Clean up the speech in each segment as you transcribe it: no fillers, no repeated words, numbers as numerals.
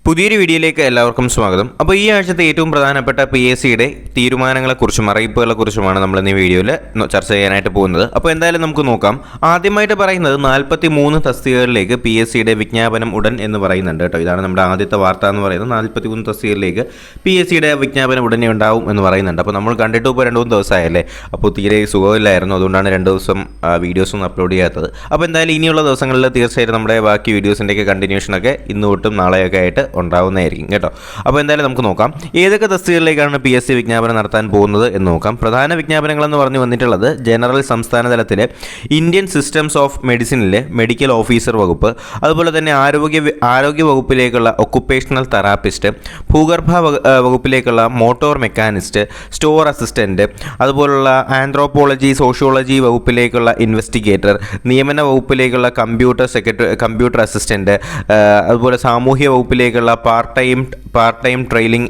പുതിയൊരു വീഡിയോയിലേക്ക് എല്ലാവർക്കും സ്വാഗതം. അപ്പോൾ ഈ ആഴ്ചത്തെ ഏറ്റവും പ്രധാനപ്പെട്ട PSCയുടെ തീരുമാനങ്ങളെക്കുറിച്ചും അറിയിപ്പുകളെക്കുറിച്ചുമാണ് നമ്മൾ ഇന്ന് ഈ വീഡിയോയിൽ ചർച്ച ചെയ്യാനായിട്ട് പോകുന്നത്. അപ്പോൾ എന്തായാലും നമുക്ക് നോക്കാം. ആദ്യമായിട്ട് പറയുന്നത് 43 തസ്തികകളിലേക്ക് PSCയുടെ വിജ്ഞാപനം ഉടൻ എന്ന് പറയുന്നുണ്ട് കേട്ടോ. ഇതാണ് നമ്മുടെ ആദ്യത്തെ വാർത്ത എന്ന് പറയുന്നത്. 43 തസ്തികകളിലേക്ക് PSCയുടെ വിജ്ഞാപനം ഉടനെ ഉണ്ടാവും എന്ന് പറയുന്നുണ്ട്. അപ്പോൾ നമ്മൾ കണ്ടിട്ട് ഇപ്പോൾ 2-3 ദിവസമായല്ലേ. അപ്പോൾ തീരെ സുഖമില്ലായിരുന്നു, അതുകൊണ്ടാണ് 2 ദിവസം വീഡിയോസൊന്നും അപ്ലോഡ് ചെയ്യാത്തത്. അപ്പോൾ എന്തായാലും ഇനിയുള്ള ദിവസങ്ങളിൽ തീർച്ചയായിട്ടും നമ്മുടെ ബാക്കി വീഡിയോസിൻ്റെയൊക്കെ കണ്ടിന്യൂഷനൊക്കെ ഇന്ന് തൊട്ടും നാളെയൊക്കെ ആയിട്ട് ഉണ്ടാവുന്നതായിരിക്കും കേട്ടോ. അപ്പോൾ എന്തായാലും നമുക്ക് നോക്കാം ഏതൊക്കെ തസ്തികകളിലേക്കാണ് PSC വിജ്ഞാപനം നടത്താൻ പോകുന്നത് എന്ന് നോക്കാം. പ്രധാന വിജ്ഞാപനങ്ങളെന്ന് പറഞ്ഞു വന്നിട്ടുള്ളത് ജനറൽ സംസ്ഥാന തലത്തിലെ ഇന്ത്യൻ സിസ്റ്റംസ് ഓഫ് മെഡിസിനിലെ മെഡിക്കൽ ഓഫീസർ വകുപ്പ്, അതുപോലെ തന്നെ ആരോഗ്യ വകുപ്പിലേക്കുള്ള ഒക്കുപ്പേഷണൽ തെറാപ്പിസ്റ്റ്, ഭൂഗർഭ വകുപ്പിലേക്കുള്ള മോട്ടോർ മെക്കാനിസ്റ്റ്, സ്റ്റോർ അസിസ്റ്റൻറ്റ്, അതുപോലുള്ള ആന്ത്രോപോളജി സോഷ്യോളജി വകുപ്പിലേക്കുള്ള ഇൻവെസ്റ്റിഗേറ്റർ, നിയമന വകുപ്പിലേക്കുള്ള കമ്പ്യൂട്ടർ അസിസ്റ്റൻറ്റ്, അതുപോലെ സാമൂഹ്യ വകുപ്പിലേക്കുള്ള പാർട്ട് ടൈം ട്രെയിനിങ്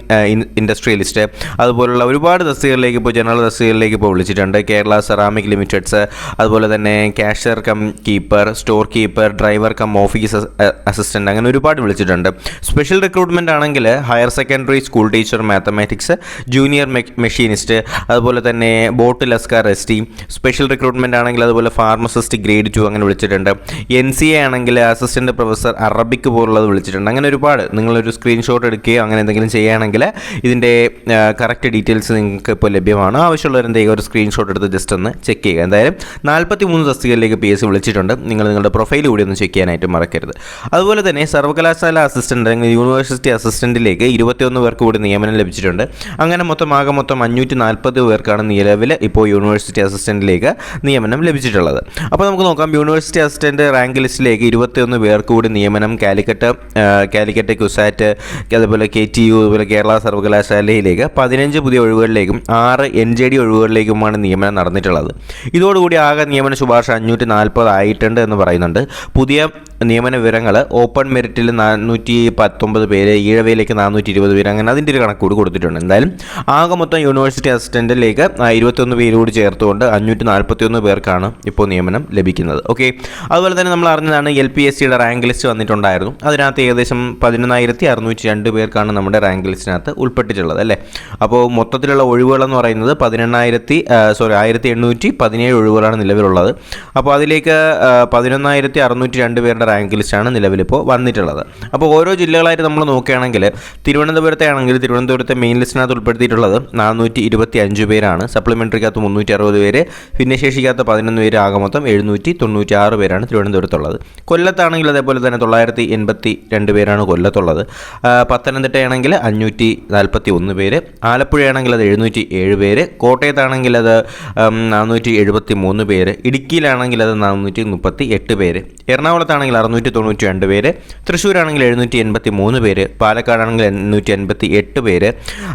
ഇൻഡസ്ട്രിയലിസ്റ്റ്, അതുപോലുള്ള ഒരുപാട് തസ്തികകളിലേക്ക് ഇപ്പോൾ ജനറൽ തസ്തികകളിലേക്ക് ഇപ്പോൾ വിളിച്ചിട്ടുണ്ട്. കേരള സെറാമിക് ലിമിറ്റഡ്സ്, അതുപോലെ തന്നെ cashier cum keeper, store keeper, driver cum office assistant, അങ്ങനെ ഒരുപാട് വിളിച്ചിട്ടുണ്ട്. സ്പെഷ്യൽ റിക്രൂട്ട്മെൻ്റ് ആണെങ്കിൽ higher secondary school teacher mathematics, junior machinist, അതുപോലെ തന്നെ boat lascar ST. Special recruitment ആണെങ്കിൽ അതുപോലെ ഫാർമസിസ്റ്റ് ഗ്രേഡ് 2 അങ്ങനെ വിളിച്ചിട്ടുണ്ട്. NCA ആണെങ്കിൽ അസിസ്റ്റൻറ്റ് പ്രൊഫസർ അറബിക് പോലുള്ളത് വിളിച്ചിട്ടുണ്ട്. അങ്ങനെ ഒരുപാട് നിങ്ങളൊരു സ്ക്രീൻഷോട്ട് എടുക്കുകയോ അങ്ങനെ എന്തെങ്കിലും ചെയ്യുകയാണെങ്കിൽ ഇതിൻ്റെ കറക്റ്റ് ഡീറ്റെയിൽസ് നിങ്ങൾക്ക് ഇപ്പോൾ ലഭ്യമാണ്. ആവശ്യമുള്ളവർ എന്തെങ്കിലും ഒരു സ്ക്രീൻഷോട്ട് എടുത്ത് ജസ്റ്റ് ഒന്ന് ചെക്ക് ചെയ്യുക. എന്തായാലും 43 തസ്തികകളിലേക്ക് PSC വിളിച്ചിട്ടുണ്ട്. നിങ്ങളുടെ പ്രൊഫൈൽ കൂടി ഒന്ന് ചെക്ക് ചെയ്യാനായിട്ട് മറക്കരുത്. അതുപോലെ തന്നെ സർവകലാശാല അസിസ്റ്റൻ്റ് അല്ലെങ്കിൽ യൂണിവേഴ്സിറ്റി അസിസ്റ്റൻറ്റിലേക്ക് 21 പേർക്ക് കൂടി നിയമനം ലഭിച്ചിട്ടുണ്ട്. അങ്ങനെ ആകെ മൊത്തം 540 പേർക്കാണ് നിലവിൽ ഇപ്പോൾ യൂണിവേഴ്സിറ്റി അസിസ്റ്റൻറ്റിലേക്ക് നിയമനം ലഭിച്ചിട്ടുള്ളത്. അപ്പോൾ നമുക്ക് നോക്കാം. യൂണിവേഴ്സിറ്റി അസിസ്റ്റൻറ്റ് റാങ്ക് ലിസ്റ്റിലേക്ക് 21 പേർക്ക് കൂടി നിയമനം കാലിക്കറ്റ് കുസാറ്റ്, അതുപോലെ KTU, അതുപോലെ കേരള സർവകലാശാലയിലേക്ക് 15 പുതിയ ഒഴിവുകളിലേക്കും 6 NJD ഒഴിവുകളിലേക്കുമാണ് നിയമനം നടന്നിട്ടുള്ളത്. ഇതോടുകൂടി ആകെ നിയമന ശുപാർശ 540 ആയിട്ടുണ്ട് എന്ന് പറയുന്നുണ്ട്. പുതിയ നിയമന വിവരങ്ങൾ ഓപ്പൺ മെറിറ്റിൽ 419 പേര്, ഈഴവയിലേക്ക് 420 പേര്, അങ്ങനെ അതിൻ്റെ ഒരു കണക്കൂടി കൊടുത്തിട്ടുണ്ട്. എന്തായാലും ആകെ മൊത്തം യൂണിവേഴ്സിറ്റി അസിസ്റ്റൻറ്റിലേക്ക് 21 പേര് കൂടി ചേർത്തുകൊണ്ട് 541 പേർക്കാണ് ഇപ്പോൾ നിയമനം ലഭിക്കുന്നത്. ഓക്കെ, അതുപോലെ തന്നെ നമ്മൾ അറിഞ്ഞതാണ് LPSCയുടെ റാങ്ക് ലിസ്റ്റ് വന്നിട്ടുണ്ടായിരുന്നു. അതിനകത്ത് ഏകദേശം 11,602 പേർക്കാണ് നമ്മുടെ റാങ്ക് ലിസ്റ്റിനകത്ത് ഉൾപ്പെട്ടിട്ടുള്ളത് അല്ലേ. അപ്പോൾ മൊത്തത്തിലുള്ള ഒഴിവുകളെന്ന് പറയുന്നത് 1817 ഒഴിവുകളാണ് നിലവിലുള്ളത്. അപ്പോൾ അതിലേക്ക് 11,602 പേരുടെ റാങ്ക് ലിസ്റ്റാണ് നിലവിലിപ്പോൾ വന്നിട്ടുള്ളത്. അപ്പോൾ ഓരോ ജില്ലകളായിട്ട് നമ്മൾ നോക്കുകയാണെങ്കിൽ തിരുവനന്തപുരത്തെ മെയിൻ ലിസ്റ്റിനകത്ത് ഉൾപ്പെടുത്തിയിട്ടുള്ളത് 425 പേരാണ്. സപ്ലിമെൻ്ററിക്കകത്ത് 360 പേര്, ഭിന്നശേഷിക്കകത്ത് 11 പേര്, ആകെ മൊത്തം 796 പേരാണ് തിരുവനന്തപുരത്തുള്ളത്. കൊല്ലത്താണെങ്കിൽ അതേപോലെ തന്നെ 982 പേരാണ് കൊല്ലത്തുള്ളത്. പത്തനംതിട്ടയാണെങ്കിൽ 541 പേര്, ആലപ്പുഴയാണെങ്കിൽ അത് 707 പേര്, കോട്ടയത്താണെങ്കിൽ അത് 473 പേര്, ഇടുക്കിയിലാണെങ്കിൽ അത് 438 പേര്, എറണാകുളത്താണെങ്കിൽ 692 പേര്, തൃശ്ശൂരാണെങ്കിൽ 783 പേര്, പാലക്കാടാണെങ്കിൽ 858 പേര്,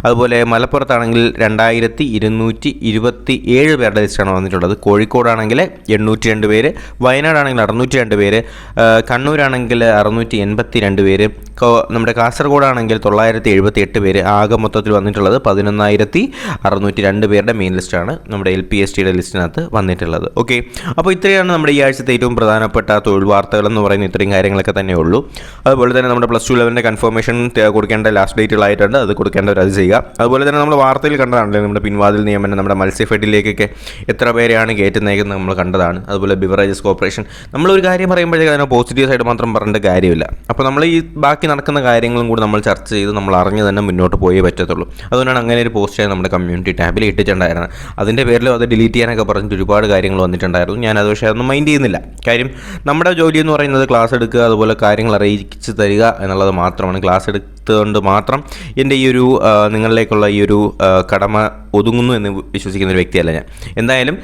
അതുപോലെ മലപ്പുറത്താണെങ്കിൽ 2227 പേരുടെ ലിസ്റ്റാണ് വന്നിട്ടുള്ളത്. കോഴിക്കോടാണെങ്കിൽ 802 പേര്, വയനാടാണെങ്കിൽ 602 പേര്, കണ്ണൂരാണെങ്കിൽ 682 പേര്, നമ്മുടെ കാസർഗോഡാണെങ്കിൽ 978 പേര്. ആകെ മൊത്തത്തിൽ വന്നിട്ടുള്ളത് 11,602 പേരുടെ മെയിൻ ലിസ്റ്റാണ് നമ്മുടെ LPSCയുടെ ലിസ്റ്റിനകത്ത് വന്നിട്ടുള്ളത്. ഓക്കെ, അപ്പോൾ ഇത്രയാണ് നമ്മുടെ ഈ ആഴ്ചത്തെ ഏറ്റവും പ്രധാനപ്പെട്ട തൊഴിൽ വാർത്തകൾ എന്ന് പറയുന്ന ഇത്രയും കാര്യങ്ങളൊക്കെ തന്നെ ഉള്ളൂ. അതുപോലെ തന്നെ നമ്മുടെ +2 ലെവലിൻ്റെ കൺഫർമേഷൻ കൊടുക്കേണ്ട ലാസ്റ്റ് ഡേറ്റുകളായിട്ടുണ്ട്. അത് കൊടുക്കേണ്ടവർ അത് ചെയ്യുക. അതുപോലെ തന്നെ നമ്മൾ വാർത്തയിൽ കണ്ടതാണല്ലോ നമ്മുടെ പിൻവാതിൽ നിയമനം, നമ്മുടെ മത്സ്യഫെഡിലേക്കൊക്കെ എത്ര പേരെയാണ് കയറ്റുന്നതെന്ന് നമ്മൾ കണ്ടതാണ്. അതുപോലെ ബിവറേജസ് കോർപ്പറേഷൻ, നമ്മളൊരു കാര്യം പറയുമ്പോഴേക്കും അതിനെ പോസിറ്റീവ് സൈഡ് മാത്രം പറഞ്ഞിട്ട് കാര്യമില്ല. അപ്പോൾ നമ്മൾ ഈ ബാക്കി നടക്കുന്ന കാര്യങ്ങളും കൂടി നമ്മൾ ചർച്ച ചെയ്ത് നമ്മൾ അറിഞ്ഞ് തന്നെ മുന്നോട്ട് പോയേ പറ്റത്തുള്ളൂ. അതുകൊണ്ടാണ് അങ്ങനെ ഒരു പോസ്റ്റ് നമ്മുടെ കമ്മ്യൂണിറ്റി ടാബിൽ ഇട്ടിട്ടുണ്ടായിരുന്നത്. അതിൻ്റെ പേരിലും അത് ഡിലീറ്റ് ചെയ്യാനൊക്കെ പറഞ്ഞിട്ട് ഒരുപാട് കാര്യങ്ങൾ വന്നിട്ടുണ്ടായിരുന്നു. ഞാനത് പക്ഷേ അതൊന്നും മൈൻഡ് ചെയ്യുന്നില്ല. കാര്യം നമ്മുടെ ജോലി എന്ന് പറയുന്നത് ക്ലാസ് എടുക്കുക, അതുപോലെ കാര്യങ്ങൾ അറിയിച്ച് തരിക എന്നുള്ളത് മാത്രമാണ്. ക്ലാസ് എടുത്തുകൊണ്ട് മാത്രം എൻ്റെ ഈ ഒരു നിങ്ങളിലേക്കുള്ള ഈ ഒരു കടമ ഒതുങ്ങുന്നു എന്ന് വിശ്വസിക്കുന്ന ഒരു വ്യക്തിയല്ല ഞാൻ. എന്തായാലും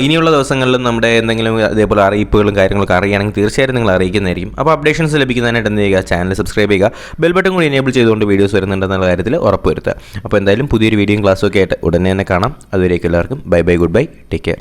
ഇനിയുള്ള ദിവസങ്ങളിലും നമ്മുടെ എന്തെങ്കിലും അതേപോലെ അറിയിപ്പുകളും കാര്യങ്ങളൊക്കെ അറിയുകയാണെങ്കിൽ തീർച്ചയായും നിങ്ങൾ അറിയിക്കുന്നതായിരിക്കും. അപ്പോൾ അപ്ഡേഷൻസ് ലഭിക്കുന്നതിനായിട്ട് എന്ത് ചെയ്യുക, ചാനൽ സബ്സ്ക്രൈബ് ചെയ്യുക, ബെൽ ബട്ടൺ കൂടി എനേബിൾ ചെയ്തുകൊണ്ട് വീഡിയോസ് വരുന്നുണ്ടെന്നുള്ള കാര്യത്തിൽ ഉറപ്പ് വരുത്തുക. അപ്പോൾ എന്തായാലും പുതിയൊരു വീഡിയോയും ക്ലാസ്സും ഒക്കെ ആയിട്ട് ഉടനെ തന്നെ കാണാം. അതുവരേക്കും എല്ലാവർക്കും bye, good bye, take care.